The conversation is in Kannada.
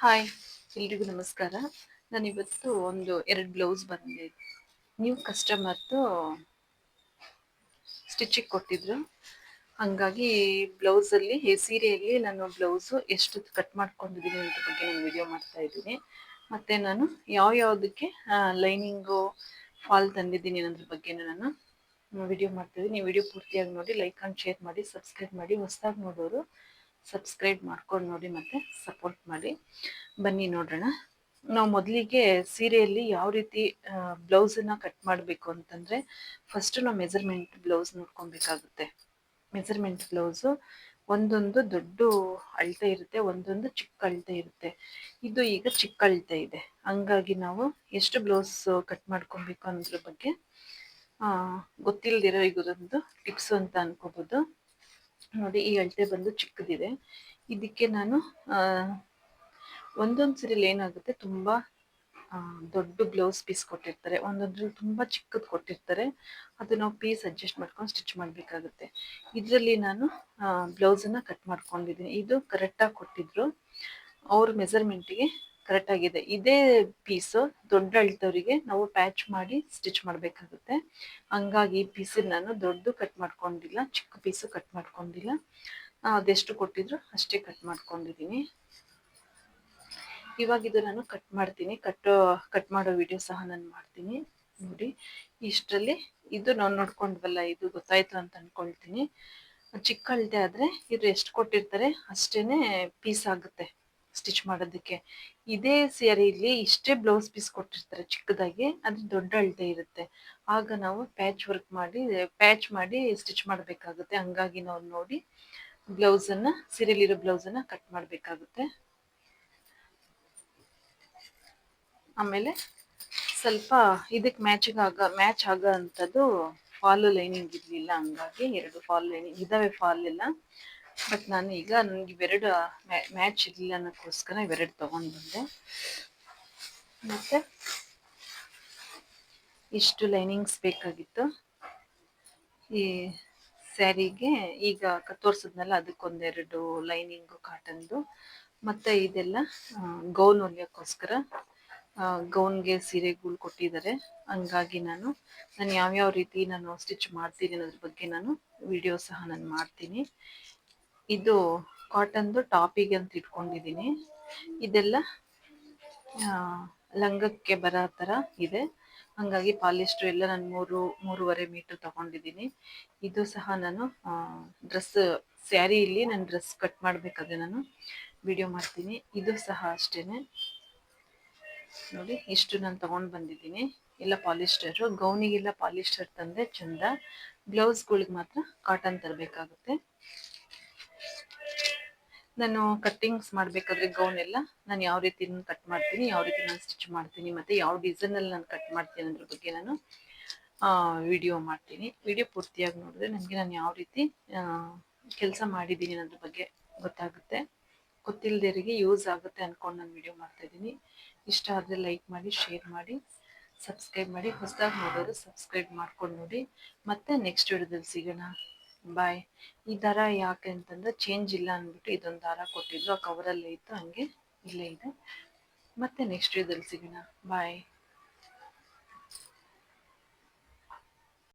ಹಾಯ್, ಎಲ್ರಿಗೂ ನಮಸ್ಕಾರ. ನಾನಿವತ್ತು ಎರಡು ಬ್ಲೌಸ್ ಬಂದಿದೆ. ನ್ಯೂ ಕಸ್ಟಮರ್ದು ಸ್ಟಿಚಿಗೆ ಕೊಟ್ಟಿದ್ರು. ಹಂಗಾಗಿ ಬ್ಲೌಸಲ್ಲಿ ಸೀರೆಯಲ್ಲಿ ನಾನು ಬ್ಲೌಸು ಎಷ್ಟು ಕಟ್ ಮಾಡ್ಕೊಂಡಿದ್ದೀನಿ ಅದ್ರ ಬಗ್ಗೆ ನಾನು ವಿಡಿಯೋ ಮಾಡ್ತಾ ಇದ್ದೀನಿ. ಮತ್ತು ನಾನು ಯಾವುದಕ್ಕೆ ಲೈನಿಂಗು ಫಾಲ್ ತಂದಿದ್ದೀನಿ ಅನ್ನೋದ್ರ ಬಗ್ಗೆ ನಾನು ವಿಡಿಯೋ ಮಾಡ್ತಾಯಿದ್ದೀನಿ. ನೀವು ವಿಡಿಯೋ ಪೂರ್ತಿಯಾಗಿ ನೋಡಿ, ಲೈಕ್ ಆ್ಯಂಡ್ ಶೇರ್ ಮಾಡಿ, ಸಬ್ಸ್ಕ್ರೈಬ್ ಮಾಡಿ. ಹೊಸದಾಗಿ ನೋಡೋರು ಸಬ್ಸ್ಕ್ರೈಬ್ ಮಾಡ್ಕೊಂಡು ನೋಡಿ ಮತ್ತು ಸಪೋರ್ಟ್ ಮಾಡಿ. ಬನ್ನಿ ನೋಡೋಣ. ನಾವು ಮೊದಲಿಗೆ ಸೀರೆಯಲ್ಲಿ ಯಾವ ರೀತಿ ಬ್ಲೌಸನ್ನು ಕಟ್ ಮಾಡಬೇಕು ಅಂತಂದರೆ, ಫಸ್ಟು ನಾವು ಮೆಜರ್ಮೆಂಟ್ ಬ್ಲೌಸ್ ನೋಡ್ಕೊಬೇಕಾಗುತ್ತೆ. ಮೆಜರ್ಮೆಂಟ್ ಬ್ಲೌಸು ಒಂದೊಂದು ದೊಡ್ಡ ಅಳತೆ ಇರುತ್ತೆ, ಒಂದೊಂದು ಚಿಕ್ಕ ಅಳತೆ ಇರುತ್ತೆ. ಇದು ಈಗ ಚಿಕ್ಕ ಅಳತೆ ಇದೆ, ಹಂಗಾಗಿ ನಾವು ಎಷ್ಟು ಬ್ಲೌಸ್ ಕಟ್ ಮಾಡ್ಕೊಬೇಕು ಅನ್ನೋದ್ರ ಬಗ್ಗೆ ಗೊತ್ತಿಲ್ಲದಿರೋ ಇದೊಂದು ಟಿಪ್ಸು ಅಂತ ಅನ್ಕೋಬೋದು. ನೋಡಿ, ಈ ಅಳತೆ ಬಂದು ಚಿಕ್ಕದಿದೆ. ಇದಕ್ಕೆ ನಾನು ಒಂದೊಂದು ಸೀರೆಯಲ್ಲಿ ಏನಾಗುತ್ತೆ, ತುಂಬ ದೊಡ್ಡ ಬ್ಲೌಸ್ ಪೀಸ್ ಕೊಟ್ಟಿರ್ತಾರೆ, ಒಂದೊಂದ್ರಲ್ಲಿ ತುಂಬ ಚಿಕ್ಕದು ಕೊಟ್ಟಿರ್ತಾರೆ. ಅದು ನಾವು ಪೀಸ್ ಅಡ್ಜಸ್ಟ್ ಮಾಡ್ಕೊಂಡು ಸ್ಟಿಚ್ ಮಾಡಬೇಕಾಗುತ್ತೆ. ಇದರಲ್ಲಿ ನಾನು ಬ್ಲೌಸನ್ನು ಕಟ್ ಮಾಡ್ಕೊಂಡಿದ್ದೀನಿ. ಇದು ಕರೆಕ್ಟಾಗಿ ಕೊಟ್ಟಿದ್ರು, ಅವ್ರ ಮೆಜರ್ಮೆಂಟಿಗೆ ಕರೆಕ್ಟಾಗಿದೆ. ಇದೇ ಪೀಸು ದೊಡ್ಡ ಅಳ್ತವರಿಗೆ ನಾವು ಪ್ಯಾಚ್ ಮಾಡಿ ಸ್ಟಿಚ್ ಮಾಡಬೇಕಾಗುತ್ತೆ. ಹಂಗಾಗಿ ಈ ಪೀಸನ್ನು ನಾನು ದೊಡ್ಡ ಕಟ್ ಮಾಡ್ಕೊಂಡಿಲ್ಲ, ಚಿಕ್ಕ ಪೀಸು ಕಟ್ ಮಾಡ್ಕೊಂಡಿಲ್ಲ. ಅದೆಷ್ಟು ಕೊಟ್ಟಿದ್ರು ಅಷ್ಟೇ ಕಟ್ ಮಾಡ್ಕೊಂಡಿದ್ದೀನಿ. ಇವಾಗ ಇದು ನಾನು ಕಟ್ ಮಾಡ್ತೀನಿ. ಕಟ್ ಮಾಡೋ ವಿಡಿಯೋ ಸಹ ನಾನು ಮಾಡ್ತೀನಿ. ನೋಡಿ, ಇಷ್ಟರಲ್ಲಿ ಇದು ನಾವು ನೋಡ್ಕೊಂಡ್ವಲ್ಲ, ಇದು ಗೊತ್ತಾಯ್ತು ಅಂತ ಅನ್ಕೊಳ್ತೀನಿ. ಚಿಕ್ಕ ಅಳತೆ ಆದರೆ ಇದು ಎಷ್ಟು ಕೊಟ್ಟಿರ್ತಾರೆ ಅಷ್ಟೇನೆ ಪೀಸ್ ಆಗುತ್ತೆ ಸ್ಟಿಚ್ ಮಾಡೋದಕ್ಕೆ. ಇದೇ ಸ್ಯಾರಿಲಿ ಇಷ್ಟೇ ಬ್ಲೌಸ್ ಪೀಸ್ ಕೊಟ್ಟಿರ್ತಾರೆ ಚಿಕ್ಕದಾಗಿ, ಅದು ದೊಡ್ಡ ಅಳತೆ ಇರುತ್ತೆ. ಆಗ ನಾವು ಪ್ಯಾಚ್ ಮಾಡಿ ಸ್ಟಿಚ್ ಮಾಡಬೇಕಾಗುತ್ತೆ. ಹಂಗಾಗಿ ನಾವು ನೋಡಿ ಬ್ಲೌಸನ್ನು, ಸೀರೆಯಲ್ಲಿರೋ ಬ್ಲೌಸನ್ನು ಕಟ್ ಮಾಡಬೇಕಾಗುತ್ತೆ. ಆಮೇಲೆ ಸ್ವಲ್ಪ ಇದಕ್ಕೆ ಮ್ಯಾಚ್ ಆಗೋ ಅಂಥದ್ದು ಫಾಲು ಲೈನಿಂಗ್ ಇರಲಿಲ್ಲ, ಹಂಗಾಗಿ 2 ಫಾಲ್ ಲೈನಿಂಗ್ ಇದ್ದಾವೆ, ಫಾಲ್ ಎಲ್ಲ. ಬಟ್ ನಾನು ಈಗ ನನಗೆ ಇವೆರಡು ಮ್ಯಾಚ್ ಇರಲಿಲ್ಲ ಅನ್ನೋಕ್ಕೋಸ್ಕರ ಇವೆರಡು ತೊಗೊಂಡು ಬಂದೆ. ಮತ್ತು ಇಷ್ಟು ಲೈನಿಂಗ್ಸ್ ಬೇಕಾಗಿತ್ತು ಈ ಸ್ಯಾರಿಗೆ. ಈಗ ತೋರಿಸಿದ್ನಲ್ಲ, ಅದಕ್ಕೊಂದೆರಡು ಲೈನಿಂಗು ಕಾಟನ್ದು. ಮತ್ತು ಇದೆಲ್ಲ ಗೌನ್ ಹೊಲಿಯೋಕ್ಕೋಸ್ಕರ, ಗೌನ್ಗೆ ಸೀರೆಗಳು ಕೊಟ್ಟಿದ್ದಾರೆ. ಹಂಗಾಗಿ ನಾನು ಯಾವ್ಯಾವ ರೀತಿ ನಾನು ಸ್ಟಿಚ್ ಮಾಡ್ತೀನಿ ಅನ್ನೋದ್ರ ಬಗ್ಗೆ ನಾನು ವಿಡಿಯೋ ಸಹ ನಾನು ಮಾಡ್ತೀನಿ. ಇದು ಕಾಟನ್ದು ಟಾಪಿಗೆ ಅಂತ ಇಟ್ಕೊಂಡಿದ್ದೀನಿ. ಇದೆಲ್ಲ ಲಂಗಕ್ಕೆ ಬರೋ ಥರ ಇದೆ. ಹಂಗಾಗಿ ಪಾಲಿಸ್ಟ್ರು ಎಲ್ಲ ನಾನು 3.5 ಮೀಟ್ರ್ ತೊಗೊಂಡಿದ್ದೀನಿ. ಇದು ಸಹ ನಾನು ಸ್ಯಾರಿಯಲ್ಲಿ ನಾನು ಡ್ರೆಸ್ ಕಟ್ ಮಾಡಬೇಕಾದ್ರೆ ನಾನು ವಿಡಿಯೋ ಮಾಡ್ತೀನಿ. ಇದು ಸಹ ಅಷ್ಟೇ. ನೋಡಿ, ಇಷ್ಟು ನಾನು ತೊಗೊಂಡು ಬಂದಿದ್ದೀನಿ. ಎಲ್ಲ ಪಾಲಿಸ್ಟರು. ಗೌನಿಗೆಲ್ಲ ಪಾಲಿಸ್ಟರ್ ತಂದರೆ ಚೆಂದ, ಬ್ಲೌಸ್ಗಳಿಗೆ ಮಾತ್ರ ಕಾಟನ್ ತರಬೇಕಾಗುತ್ತೆ. ನಾನು ಕಟ್ಟಿಂಗ್ಸ್ ಮಾಡಬೇಕಾದ್ರೆ ಗೌನೆಲ್ಲ ನಾನು ಯಾವ ರೀತಿ ಕಟ್ ಮಾಡ್ತೀನಿ, ಯಾವ ರೀತಿ ನಾನು ಸ್ಟಿಚ್ ಮಾಡ್ತೀನಿ, ಮತ್ತು ಯಾವ ಡಿಸೈನಲ್ಲಿ ನಾನು ಕಟ್ ಮಾಡ್ತೀನಿ ಅನ್ನೋದ್ರ ಬಗ್ಗೆ ನಾನು ವಿಡಿಯೋ ಮಾಡ್ತೀನಿ. ವಿಡಿಯೋ ಪೂರ್ತಿಯಾಗಿ ನೋಡಿದ್ರೆ ನನಗೆ ನಾನು ಯಾವ ರೀತಿ ಕೆಲಸ ಮಾಡಿದ್ದೀನಿ ಅನ್ನೋದ್ರ ಬಗ್ಗೆ ಗೊತ್ತಾಗುತ್ತೆ. ಗೊತ್ತಿಲ್ಲದವರಿಗೆ ಯೂಸ್ ಆಗುತ್ತೆ ಅಂದ್ಕೊಂಡು ನಾನು ವಿಡಿಯೋ ಮಾಡ್ತಾಯಿದ್ದೀನಿ. ಇಷ್ಟ ಆದರೆ ಲೈಕ್ ಮಾಡಿ, ಶೇರ್ ಮಾಡಿ, ಸಬ್ಸ್ಕ್ರೈಬ್ ಮಾಡಿ. ಹೊಸದಾಗಿ ನೋಡೋರು ಸಬ್ಸ್ಕ್ರೈಬ್ ಮಾಡ್ಕೊಂಡು ನೋಡಿ. ಮತ್ತೆ ನೆಕ್ಸ್ಟ್ ವಿಡಿಯೋದಲ್ಲಿ ಸಿಗೋಣ. ಬಾಯ್. ಈ ದಾರ ಯಾಕೆ ಅಂತಂದರೆ ಚೇಂಜ್ ಇಲ್ಲ ಅಂದ್ಬಿಟ್ಟು ಇದೊಂದು ದಾರ ಕೊಟ್ಟಿದ್ರು, ಆ ಕವರಲ್ಲೇ ಇತ್ತು, ಹಂಗೆ ಇಲ್ಲೇ ಇದೆ. ಮತ್ತೆ ನೆಕ್ಸ್ಟ್ ವಿಡಿಯೋದಲ್ಲಿ ಸಿಗೋಣ. ಬಾಯ್.